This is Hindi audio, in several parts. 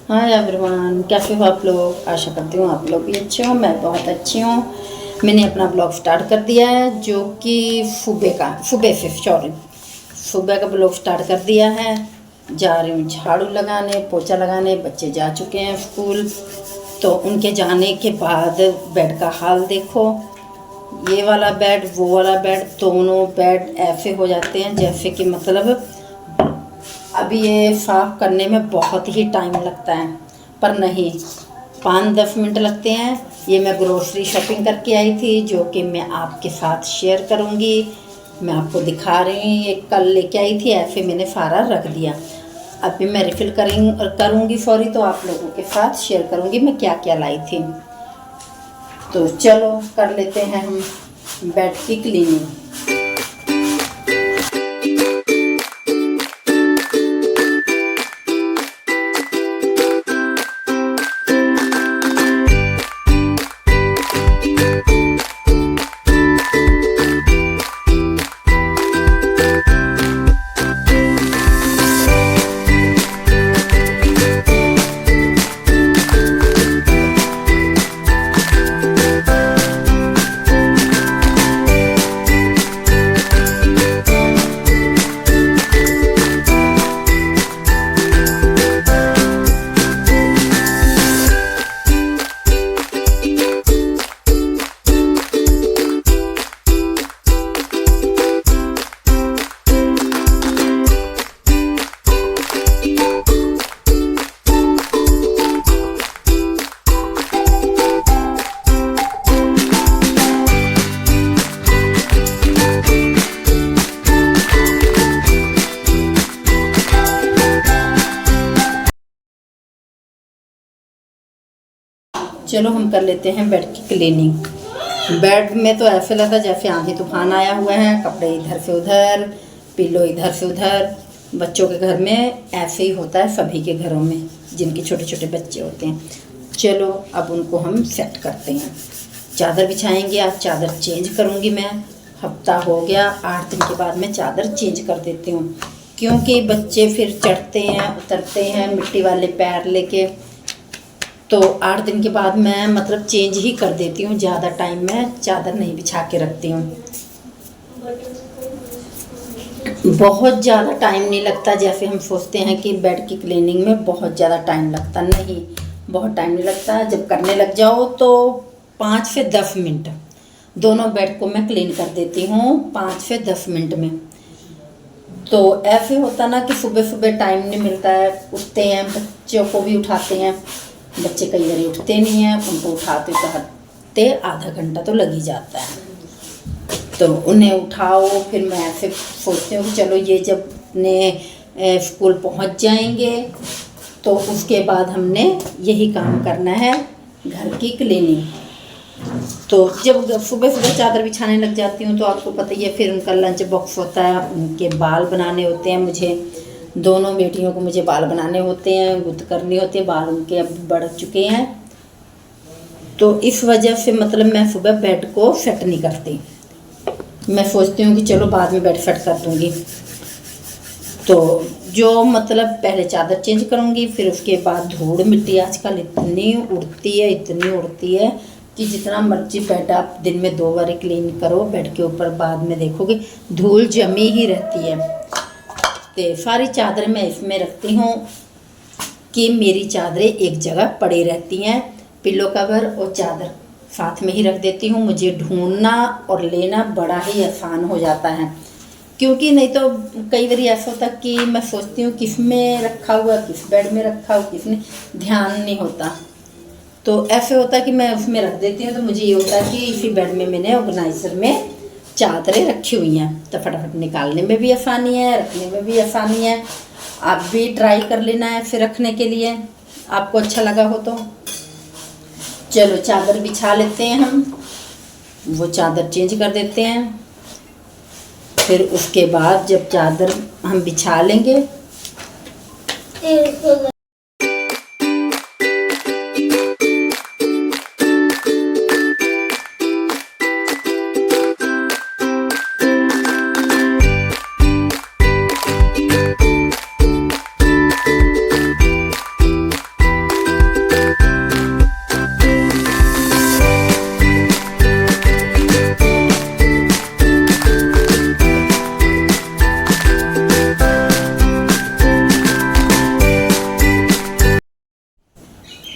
हाय एवरीवन, कैसे हो आप लोग। आशा करती हूँ आप लोग भी अच्छे हो। मैं बहुत अच्छी हूँ। मैंने अपना ब्लॉग स्टार्ट कर दिया है, जो कि सुबह का ब्लॉग स्टार्ट कर दिया है। जा रही हूँ झाड़ू लगाने, पोछा लगाने। बच्चे जा चुके हैं स्कूल। तो उनके जाने के बाद बेड का हाल देखो। ये वाला बेड, वो वाला बेड, दोनों बेड ऐसे हो जाते हैं जैसे कि मतलब अभी ये साफ़ करने में बहुत ही टाइम लगता है, पर नहीं, 5-10 मिनट लगते हैं। ये मैं ग्रोसरी शॉपिंग करके आई थी, जो कि मैं आपके साथ शेयर करूँगी। मैं आपको दिखा रही हूँ, ये कल लेके आई थी, ऐसे मैंने सारा रख दिया। अभी मैं रिफ़िल करूँगी सॉरी, तो आप लोगों के साथ शेयर करूँगी मैं क्या क्या लाई थी। तो चलो कर लेते हैं हम बेड की क्लीनिंग। चलो हम कर लेते हैं बेड की क्लीनिंग। बेड में तो ऐसे लगता जैसे आंधी तूफान आया हुआ है। कपड़े इधर से उधर, पिल्लो इधर से उधर। बच्चों के घर में ऐसे ही होता है, सभी के घरों में जिनके छोटे छोटे बच्चे होते हैं। चलो अब उनको हम सेट करते हैं। चादर बिछाएंगे। आज चादर चेंज करूँगी मैं। हफ्ता हो गया, 8 दिन के बाद मैं चादर चेंज कर देती हूँ, क्योंकि बच्चे फिर चढ़ते हैं उतरते हैं मिट्टी वाले पैर लेके। तो 8 दिन के बाद मैं मतलब चेंज ही कर देती हूँ। ज़्यादा टाइम मैं चादर नहीं बिछा के रखती हूँ। बहुत ज़्यादा टाइम नहीं लगता, जैसे हम सोचते हैं कि बेड की क्लीनिंग में बहुत ज़्यादा टाइम लगता, नहीं, बहुत टाइम नहीं लगता। जब करने लग जाओ तो 5 से 10 मिनट दोनों बेड को मैं क्लीन कर देती हूँ, 5 से 10 मिनट में। तो ऐसे होता ना कि सुबह सुबह टाइम नहीं मिलता है, उठते हैं, बच्चों को भी उठाते हैं। बच्चे कई बार उठते नहीं हैं, उनको उठाते आधा घंटा तो लग ही जाता है। तो उन्हें उठाओ, फिर मैं ऐसे सोचती हूँ कि चलो ये जब अपने स्कूल पहुँच जाएंगे तो उसके बाद हमने यही काम करना है, घर की क्लीनिंग। तो जब सुबह सुबह चादर बिछाने लग जाती हूँ तो आपको पता ही है, फिर उनका लंच बॉक्स होता है, उनके बाल बनाने होते हैं मुझे। दोनों बेटियों को मुझे बाल बनाने होते हैं, गुत्त करनी होती है। बाल उनके अब बढ़ चुके हैं, तो इस वजह से मतलब मैं सुबह बेड को सेट नहीं करती। मैं सोचती हूँ कि चलो बाद में बेड सेट कर दूँगी। तो जो मतलब पहले चादर चेंज करूँगी, फिर उसके बाद धूल मिट्टी आजकल इतनी उड़ती है कि जितना मर्जी बेड आप दिन में 2 बार क्लीन करो बेड के ऊपर, बाद में देखोगे धूल जमी ही रहती है। तो सारी चादरें मैं इसमें रखती हूँ कि मेरी चादरें एक जगह पड़ी रहती हैं। पिल्लो कवर और चादर साथ में ही रख देती हूँ। मुझे ढूंढना और लेना बड़ा ही आसान हो जाता है, क्योंकि नहीं तो कई बार ऐसा होता कि मैं सोचती हूँ किस में रखा हुआ, किस बेड में रखा हुआ, किस में, ध्यान नहीं होता। तो ऐसे होता है कि मैं उसमें रख देती हूँ, तो मुझे ये होता है कि इसी बेड में मैंने ऑर्गेनाइज़र में चादरें रखी हुई हैं, तो फटाफट निकालने में भी आसानी है, रखने में भी आसानी है। आप भी ट्राई कर लेना है फिर रखने के लिए, आपको अच्छा लगा हो तो। चलो चादर बिछा लेते हैं हम, वो चादर चेंज कर देते हैं। फिर उसके बाद जब चादर हम बिछा लेंगे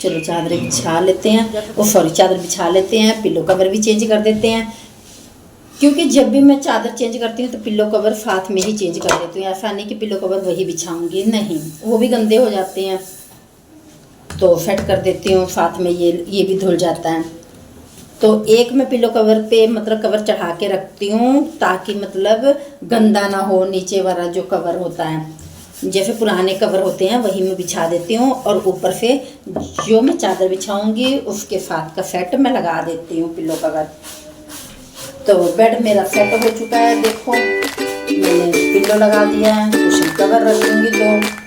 चलो चादर बिछा लेते हैं, वो सॉरी चादर बिछा लेते हैं, पिलो कवर भी चेंज कर देते हैं। क्योंकि जब भी मैं चादर चेंज करती हूँ तो पिलो कवर साथ में ही चेंज कर देती हूँ। ऐसा नहीं कि पिलो कवर वही बिछाऊंगी, नहीं, वो भी गंदे हो जाते हैं, तो सेट कर देती हूँ साथ में, ये भी धुल जाता है। तो एक मैं पिलो कवर पे मतलब कवर चढ़ा के रखती हूँ ताकि मतलब गंदा ना हो। नीचे वाला जो कवर होता है, जैसे पुराने कवर होते हैं वही मैं बिछा देती हूँ, और ऊपर से जो मैं चादर बिछाऊंगी उसके साथ का सेट मैं लगा देती हूँ पिलो कवर। तो बेड मेरा सेट हो चुका है, देखो मैंने पिलो लगा दिया है, कुशन कवर रख दूँगी तो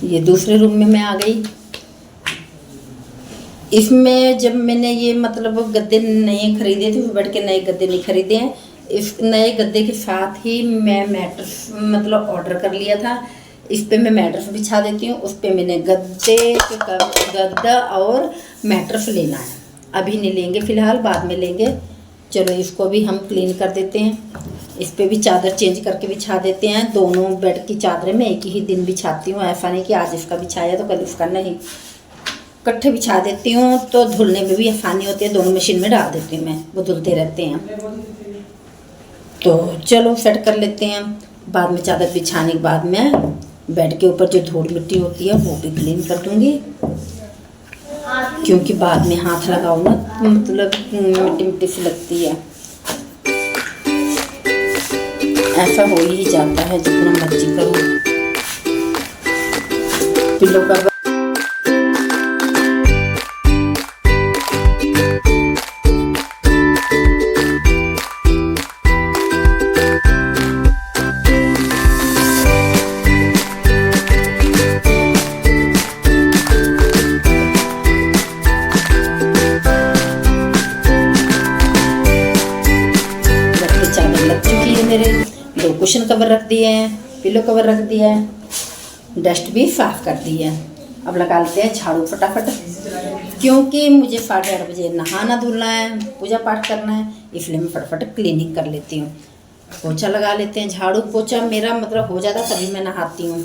ये दूसरे रूम में मैं आ गई। इसमें जब मैंने ये मतलब गद्दे नए खरीदे थे, बेड के नए गद्दे नहीं खरीदे हैं, इस नए गद्दे के साथ ही मैं मैट्रेस मतलब ऑर्डर कर लिया था। इस पे मैं मैट्रेस बिछा देती हूँ, उस पे मैंने गद्दा और मैट्रेस लेना है। अभी नहीं लेंगे फ़िलहाल, बाद में लेंगे। चलो इसको भी हम क्लीन कर देते हैं। इस पे भी चादर चेंज करके बिछा देते हैं। दोनों बेड की चादरें मैं एक ही दिन बिछाती हूँ, ऐसा नहीं कि आज इसका बिछाया तो कल इसका, नहीं, इकट्ठे बिछा देती हूँ तो धुलने में भी आसानी होती है। दोनों मशीन में डाल देती हूँ मैं, वो धुलते रहते हैं। तो चलो सेट कर लेते हैं। बाद में चादर बिछाने के बाद मैं बेड के ऊपर जो धूल मिट्टी होती है वो भी क्लीन कर दूँगी, क्योंकि बाद में हाथ लगाओ ना मतलब मिट्टी मिट्टी सी लगती है। ऐसा हो ही जाता है जितना मर्जी करो। पिलो कवर चादर लग चुकी है मेरे, 2 कुशन कवर रख दिए हैं, पिलो कवर रख दिया है, डस्ट भी साफ कर दी है। अब लगा लेते हैं झाड़ू फटाफट, क्योंकि मुझे 8:30 बजे नहाना धुलना है, पूजा पाठ करना है, इसलिए मैं फटाफट क्लीनिंग कर लेती हूँ। पोछा लगा लेते हैं। झाड़ू पोछा मेरा मतलब हो जाता तभी मैं नहाती हूँ।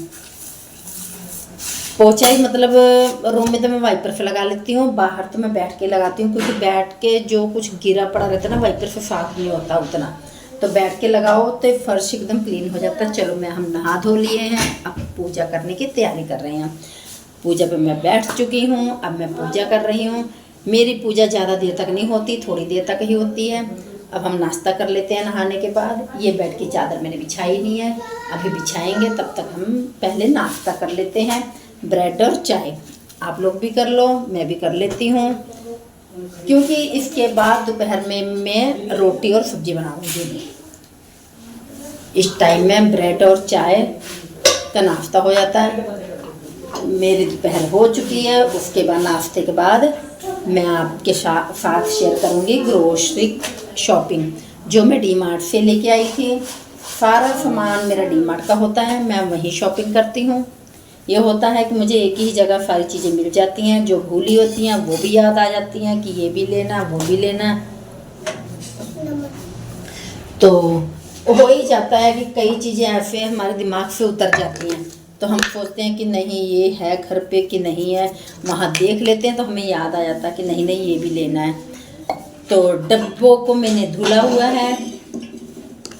पोछा ही मतलब रूम में तो मैं वाइपर से लगा लेती हूँ, बाहर तो मैं बैठ के लगाती हूँ, क्योंकि बैठ के जो कुछ गिरा पड़ा रहता है ना वाइपर से साफ नहीं होता उतना, तो बैठ के लगाओ तो फर्श एकदम क्लीन हो जाता है। चलो हम नहा धो लिए हैं, अब पूजा करने की तैयारी कर रहे हैं। पूजा पे मैं बैठ चुकी हूँ, अब मैं पूजा कर रही हूँ। मेरी पूजा ज़्यादा देर तक नहीं होती, थोड़ी देर तक ही होती है। अब हम नाश्ता कर लेते हैं नहाने के बाद। ये बेड की चादर मैंने बिछाई नहीं है, अभी बिछाएंगे, तब तक हम पहले नाश्ता कर लेते हैं। ब्रेड और चाय, आप लोग भी कर लो, मैं भी कर लेती हूँ, क्योंकि इसके बाद दोपहर में मैं रोटी और सब्जी बनाऊंगी। इस टाइम में ब्रेड और चाय का नाश्ता हो जाता है। मेरी दोपहर हो चुकी है। उसके बाद नाश्ते के बाद मैं आपके साथ शेयर करूंगी ग्रोसरी शॉपिंग, जो मैं डी-मार्ट से लेके आई थी। सारा सामान मेरा डी-मार्ट का होता है, मैं वहीं शॉपिंग करती हूँ। ये होता है कि मुझे एक ही जगह सारी चीज़ें मिल जाती हैं, जो भूली होती हैं वो भी याद आ जाती हैं कि ये भी लेना वो भी लेना। तो हो ही जाता है कि कई चीज़ें ऐसे हमारे दिमाग से उतर जाती हैं, तो हम सोचते हैं कि नहीं ये है घर पे कि नहीं है, वहाँ देख लेते हैं तो हमें याद आ जाता है कि नहीं नहीं ये भी लेना है। तो डब्बों को मैंने धुला हुआ है,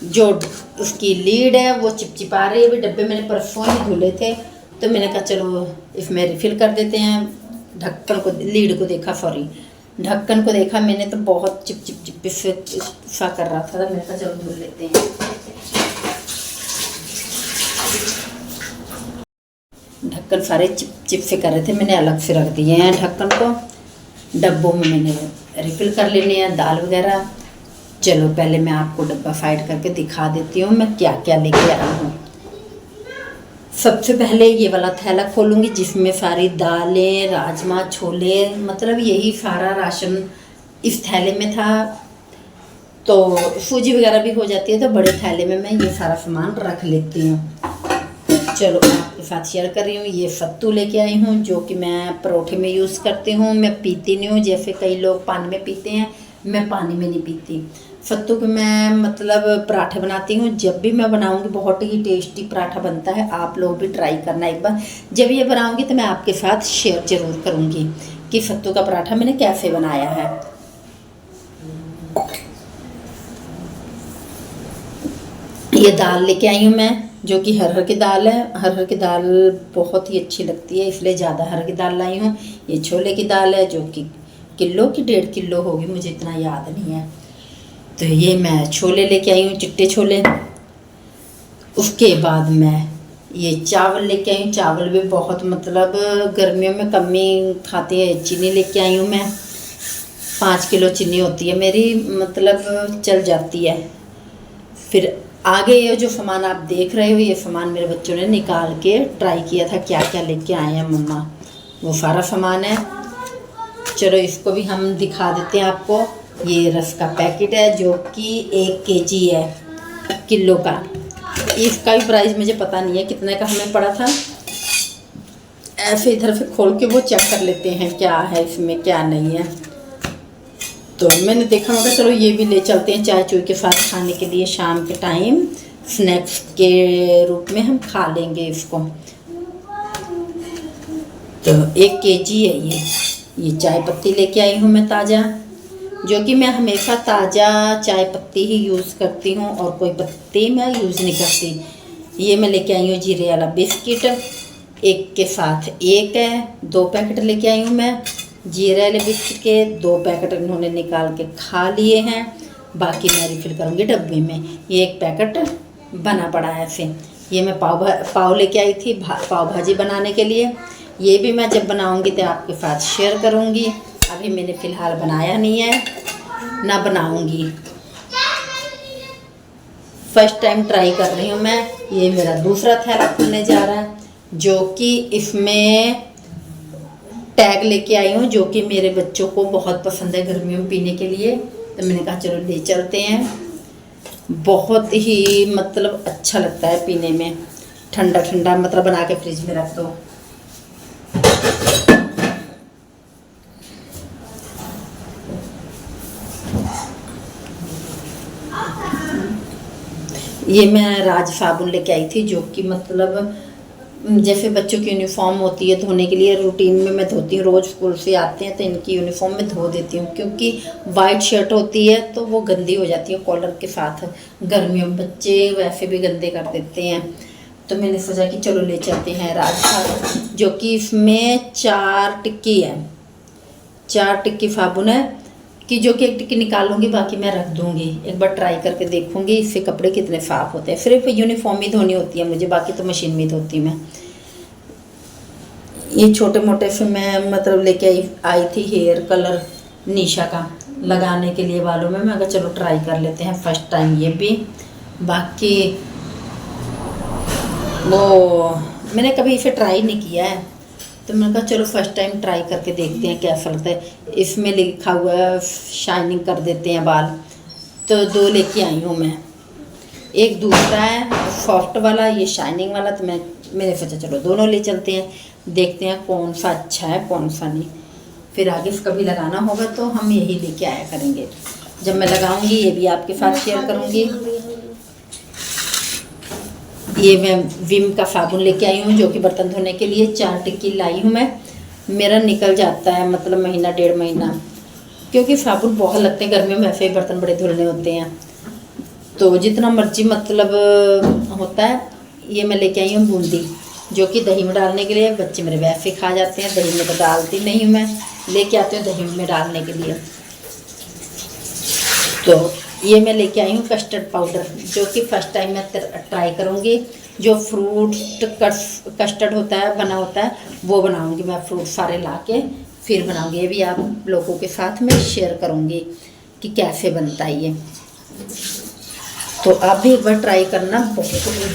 जो उसकी लीड है वो चिपचिपा रही है। अभी डब्बे मैंने परसों ही धुले थे, तो मैंने कहा चलो इसमें रिफ़िल कर देते हैं। ढक्कन को, लीड को देखा, सॉरी ढक्कन को देखा मैंने तो बहुत चिप चिप चिप सा कर रहा था, तो मैंने कहा चलो धुल लेते हैं। ढक्कन सारे चिप चिप से कर रहे थे, मैंने अलग से रख दिए हैं ढक्कन को। डब्बों में मैंने रिफ़िल कर लेने हैं दाल वगैरह। चलो पहले मैं आपको डब्बा साइड करके दिखा देती हूँ मैं क्या क्या लेके आई हूँ। सबसे पहले ये वाला थैला खोलूँगी जिसमें सारी दालें, राजमा, छोले, मतलब यही सारा राशन इस थैले में था। तो सूजी वगैरह भी हो जाती है, तो बड़े थैले में मैं ये सारा सामान रख लेती हूँ। चलो आपके साथ शेयर कर रही हूँ। ये सत्तू लेके आई हूँ जो कि मैं परोठे में यूज़ करती हूँ। मैं पीती नहीं हूँ, जैसे कई लोग पानी में पीते हैं, मैं पानी में नहीं पीती। सत्तू के मैं मतलब पराठे बनाती हूँ। जब भी मैं बनाऊँगी बहुत ही टेस्टी पराठा बनता है। आप लोग भी ट्राई करना एक बार। जब ये बनाऊँगी तो मैं आपके साथ शेयर ज़रूर करूँगी कि सत्तू का पराठा मैंने कैसे बनाया है। ये दाल लेके आई हूँ मैं, जो कि हरहर की दाल है। हरहर की दाल बहुत ही अच्छी लगती है, इसलिए ज़्यादा हरहर की दाल लाई हूँ। ये छोले की दाल है, जो कि किलो की 1.5 किलो होगी, मुझे इतना याद नहीं है। तो ये मैं छोले लेके आई हूँ, चिट्टे छोले। उसके बाद मैं ये चावल लेके आई हूँ। चावल भी बहुत मतलब गर्मियों में कमी खाती है। चीनी लेके आई हूँ मैं, 5 किलो चीनी होती है मेरी, मतलब चल जाती है। फिर आगे ये जो सामान आप देख रहे हो, ये सामान मेरे बच्चों ने निकाल के ट्राई किया था क्या क्या लेके आए हैं मम्मा, वो सारा सामान है। चलो इसको भी हम दिखा देते हैं आपको। ये रस का पैकेट है जो कि 1 kg है, किलो का। इसका भी प्राइस मुझे पता नहीं है कितने का हमें पड़ा था। ऐसे इधर से खोल के वो चेक कर लेते हैं क्या है इसमें क्या नहीं है। तो मैंने देखा, मगर चलो ये भी ले चलते हैं चाय चूई के साथ खाने के लिए। शाम के टाइम स्नैक्स के रूप में हम खा लेंगे इसको। तो 1 kg है ये चाय पत्ती लेके आई हूँ मैं ताज़ा, जो कि मैं हमेशा ताज़ा चाय पत्ती ही यूज़ करती हूँ और कोई पत्ती मैं यूज़ नहीं करती। ये मैं लेके आई हूँ जीरे वाला बिस्किट, एक के साथ एक है। 2 पैकेट लेके आई हूँ मैं जीरे वाले बिस्किट के। 2 पैकेट इन्होंने निकाल के खा लिए हैं, बाकी मैं रिफिल करूँगी डब्बे में। ये 1 पैकेट बना पड़ा है ऐसे। ये मैं पाव लेके आई थी पाव भाजी बनाने के लिए। ये भी मैं जब बनाऊँगी तो आपके साथ शेयर करूँगी। अभी मैंने फ़िलहाल बनाया नहीं है, ना बनाऊँगी। फर्स्ट टाइम ट्राई कर रही हूँ मैं। ये मेरा दूसरा थैला खुलने जा रहा है, जो कि इसमें टैग लेके आई हूँ, जो कि मेरे बच्चों को बहुत पसंद है गर्मियों में पीने के लिए। तो मैंने कहा चलो ले चलते हैं। बहुत ही मतलब अच्छा लगता है पीने में, ठंडा ठंडा, मतलब बना के फ्रिज में रख दो। ये मैं राज साबुन लेके आई थी, जो कि मतलब जैसे बच्चों की यूनिफॉर्म होती है धोने के लिए, रूटीन में मैं धोती हूँ। रोज़ स्कूल से आते हैं तो इनकी यूनिफॉर्म में धो देती हूँ, क्योंकि वाइट शर्ट होती है तो वो गंदी हो जाती है कॉलर के साथ। गर्मियों में बच्चे वैसे भी गंदे कर देते हैं, तो मैंने सोचा कि चलो ले चलते हैं राज साबुन, जो कि इसमें 4 टिक्की है। 4 टिक्की साबुन है कि जो कि 1 टिक्की निकाल लूँगी, बाकी मैं रख दूँगी। एक बार ट्राई करके देखूँगी इससे कपड़े कितने साफ़ होते हैं। सिर्फ यूनिफॉर्म ही धोनी होती है मुझे, बाकी तो मशीन में धोती मैं। ये छोटे मोटे से मैं मतलब लेके आई थी हेयर कलर निशा का लगाने के लिए बालों में। मैं अगर चलो ट्राई कर लेते हैं फर्स्ट टाइम ये भी। बाकी वो मैंने कभी इसे ट्राई नहीं किया है, तो मैंने कहा चलो फर्स्ट टाइम ट्राई करके देखते हैं कैसा लगता है। इसमें लिखा हुआ है शाइनिंग कर देते हैं बाल, तो 2 लेके आई हूँ मैं। एक दूसरा है सॉफ्ट वाला, ये शाइनिंग वाला। तो मैंने सोचा चलो दोनों ले चलते हैं, देखते हैं कौन सा अच्छा है कौन सा नहीं। फिर आगे कभी लगाना होगा तो हम यही लेके आया करेंगे। जब मैं लगाऊंगी ये भी आपके साथ शेयर करूँगी। ये मैं विम का साबुन लेके आई हूँ, जो कि बर्तन धोने के लिए 4 टिक्की लाई हूँ मैं। मेरा निकल जाता है मतलब महीना 1.5 महीना, क्योंकि साबुन बहुत लगते हैं गर्मियों में, वैसे ही बर्तन बड़े धुलने होते हैं, तो जितना मर्जी मतलब होता है। ये मैं लेके आई हूँ बूंदी, जो कि दही में डालने के लिए। बच्चे मेरे वैसे खा जाते हैं, दही में तो डालती नहीं हूँ मैं, लेके आती हूँ दही में डालने के लिए। तो ये मैं लेके आई हूँ कस्टर्ड पाउडर, जो कि फर्स्ट टाइम मैं ट्राई करूँगी। जो फ्रूट कस्टर्ड होता है बना होता है वो बनाऊँगी मैं, फ्रूट सारे ला के फिर बनाऊँगी। ये भी आप लोगों के साथ मैं शेयर करूँगी कि कैसे बनता है ये। तो आप भी एक बार ट्राई करना,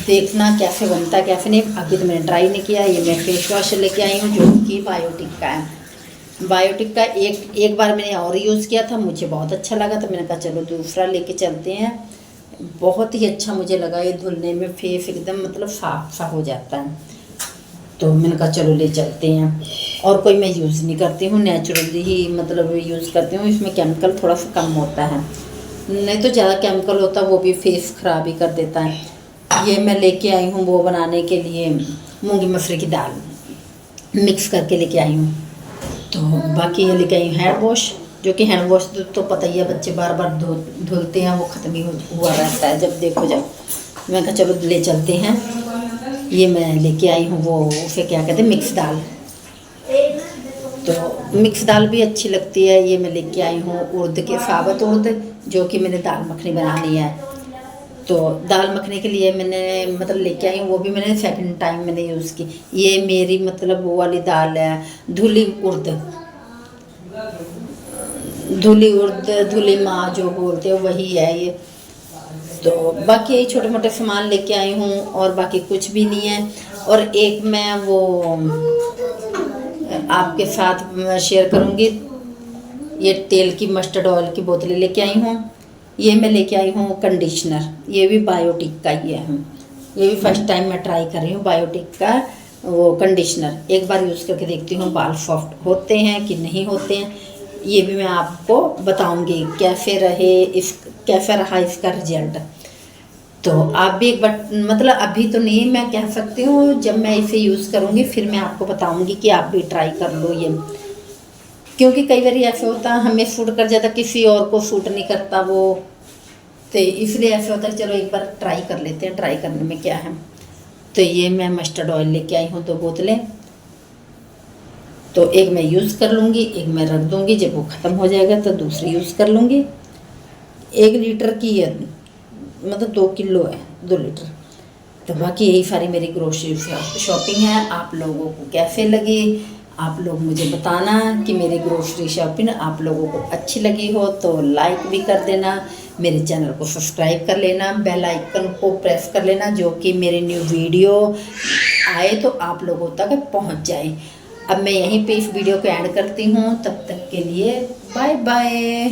देखना कैसे बनता है कैसे नहीं। अभी तो मैंने ट्राई नहीं किया। ये मैं फेस वॉश लेके आई हूँ, जो कि बायोटिक का है। बायोटिक का एक बार मैंने और यूज़ किया था, मुझे बहुत अच्छा लगा, तो मैंने कहा चलो दूसरा लेके चलते हैं। बहुत ही अच्छा मुझे लगा, ये धुलने में फेस एकदम मतलब साफ सा हो जाता है। तो मैंने कहा चलो ले चलते हैं। और कोई मैं यूज़ नहीं करती हूँ, नेचुरली ही मतलब यूज़ करती हूँ। इसमें केमिकल थोड़ा सा कम होता है, नहीं तो ज़्यादा केमिकल होता वो भी फेस ख़राब ही कर देता है। ये मैं लेके आई हूँ वो बनाने के लिए, मूंगी मसरे की दाल मिक्स करके लेके आई हूँ। तो बाकी ये लेके आई हूँ हैंड वॉश, जो कि हैंड वॉश तो पता ही है बच्चे बार बार धुलते हैं, वो ख़त्म ही हुआ रहता है जब देखो जब। मैं कहा चलो ले चलते हैं। ये मैं लेके आई हूँ वो उसे क्या कहते हैं, मिक्स दाल। तो मिक्स दाल भी अच्छी लगती है। ये मैं लेके आई हूँ उड़द के, साबुत उड़द, जो कि मैंने दाल मखनी बनानी है। तो दाल मखनी के लिए मैंने मतलब लेके आई हूँ, वो भी मैंने सेकंड टाइम मैंने यूज़ की। ये मेरी मतलब वो वाली दाल है, धुली उड़द, धुली उड़द, धुली माँ जो बोलते हैं वही है ये। तो बाकी यही छोटे मोटे सामान लेके आई हूँ, और बाकी कुछ भी नहीं है। और एक मैं वो आपके साथ शेयर करूँगी, ये तेल की मस्टर्ड ऑयल की बोतलें लेके आई हूँ। ये मैं लेके आई हूँ कंडीशनर, ये भी बायोटिक का ही है। ये भी फर्स्ट टाइम मैं ट्राई कर रही हूँ बायोटिक का वो कंडीशनर। एक बार यूज़ करके देखती हूँ बाल सॉफ्ट होते हैं कि नहीं होते हैं। ये भी मैं आपको बताऊँगी कैसा रहा इसका रिजल्ट। तो आप भी एक बार मतलब अभी तो नहीं, मैं कह सकती हूँ जब मैं इसे यूज़ करूँगी फिर मैं आपको बताऊँगी कि आप भी ट्राई कर लो ये। क्योंकि कई बार ऐसा होता है हमें सूट कर जाता, किसी और को सूट नहीं करता वो, तो इसलिए ऐसा होता है चलो एक बार ट्राई कर लेते हैं, ट्राई करने में क्या है। तो ये मैं मस्टर्ड ऑयल लेके आई हूँ 2 बोतलें। तो एक मैं यूज़ कर लूँगी, एक मैं रख दूँगी, जब वो ख़त्म हो जाएगा तो दूसरी यूज़ कर लूँगी। 1 लीटर की है, मतलब 2 किलो है, 2 लीटर। तो बाकी यही सारी मेरी ग्रोसरी शॉपिंग है। आप लोगों को कैसे लगी, आप लोग मुझे बताना कि मेरी ग्रोसरी शॉपिंग आप लोगों को अच्छी लगी हो तो लाइक भी कर देना, मेरे चैनल को सब्सक्राइब कर लेना, बेल आइकन को प्रेस कर लेना, जो कि मेरे न्यू वीडियो आए तो आप लोगों तक पहुंच जाए। अब मैं यहीं पे इस वीडियो को एंड करती हूँ, तब तक के लिए बाय बाय।